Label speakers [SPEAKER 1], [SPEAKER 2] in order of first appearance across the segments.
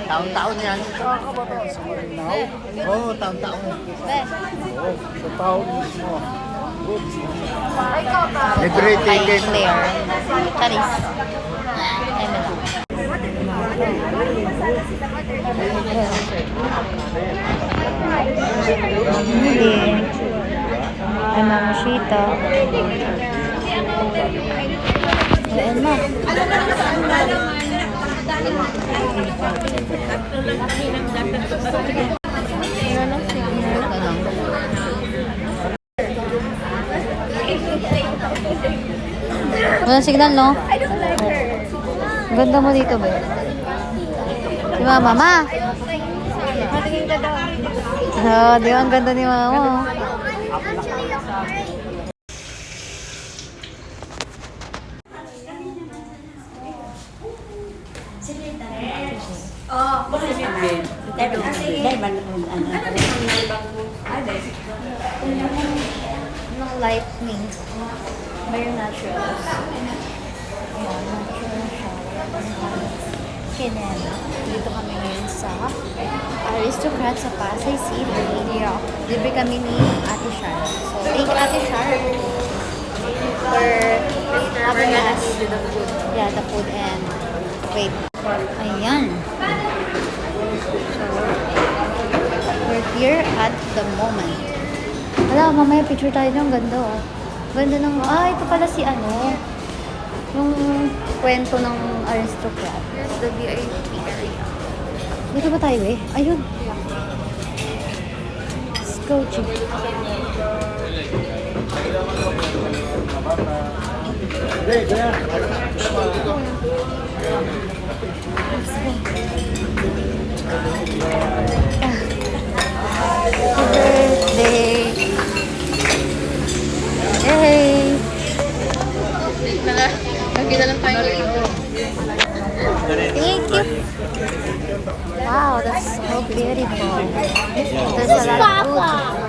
[SPEAKER 1] Taon-taon yan.
[SPEAKER 2] Nakakabataan sa Marinaw.
[SPEAKER 1] Oo, taon-taon.
[SPEAKER 2] Oo, sa taon mismo. Good.
[SPEAKER 1] Libre
[SPEAKER 3] Kay
[SPEAKER 1] ticket.
[SPEAKER 3] Claire. Charis. Ay, man. Hindi. Ay, mamushita. Ayan na. Walang signal, no? Ganda mo dito, be. Si Mama, Ma! Oh, di ba ang ganda ni Mama? Ng lightning. Very natural. Ayan, natural shower. Kenen. Dito kami ngayon sa Aristocrat sa Pasay City. Libre kami ni Ate Shar. So, thank you Ate Shar for having us. Yeah, the food and wait. Ayan. So, we're here at the moment. Wala, mamaya picture tayo ng ganda oh. Ganda ng, ito pala si ano, yung kwento ng Aristocrat.
[SPEAKER 4] Here's the VIP area.
[SPEAKER 3] Dito ba tayo eh? Ayun. Let's go, Chick. Birthday. Hey.
[SPEAKER 4] Lagi na lang tayo dito.
[SPEAKER 3] Thank you. Wow, that's so beautiful. There's a lot of food. Wow,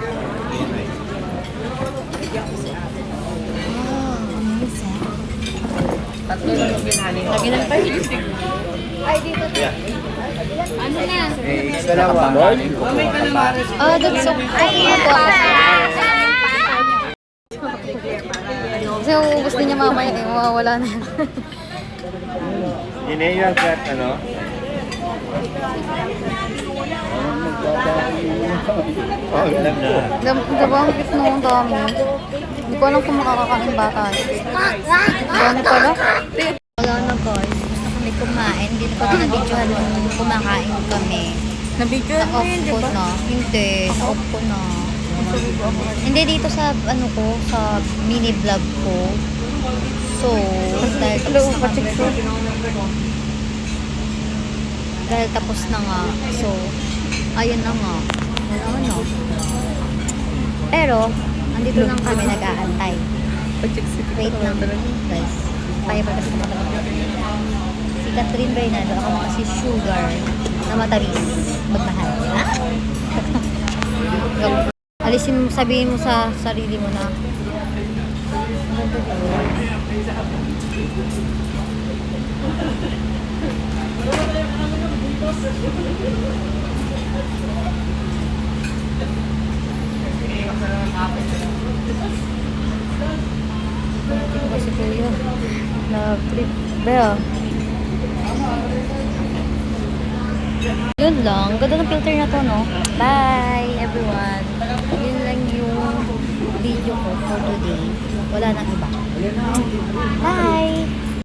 [SPEAKER 3] amazing.
[SPEAKER 4] Lagi na lang tayo dito.
[SPEAKER 3] Ay, dito.
[SPEAKER 4] Ano na?
[SPEAKER 1] Dalawa.
[SPEAKER 3] Oh, that's so cute. Kasi uubos din niya mamaya eh. Mawawala na yan.
[SPEAKER 1] Ginayang kat, ano? Oh, alam na.
[SPEAKER 3] Diba ang cute nung dami? Hindi ko alam kung makakakain bata. Dami pala. Wala na guys. Gusto kami kumain. Hindi ko na nabidyohan nung kumakain kami.
[SPEAKER 4] Nabidyohan mo
[SPEAKER 3] Na-off
[SPEAKER 4] yun, di
[SPEAKER 3] ko
[SPEAKER 4] ba?
[SPEAKER 3] na. Hindi. Na-off ko na. Hindi dito sa ano ko, sa mini vlog ko. So, dahil tapos na nga. So, ayun na nga. Wala na. Pero, andito lang kami nag-aantay. Wait lang guys. Kaya pa kasi si Catherine Bernardo, ako mga si Sugar na matamis magmahal. Alisin mo, sabihin mo sa sarili mo na kasi kuya love trip bell. Yun lang, ganda ng filter na to, no? Bye everyone. Yun lang yung video ko for today. Wala nang iba. Bye!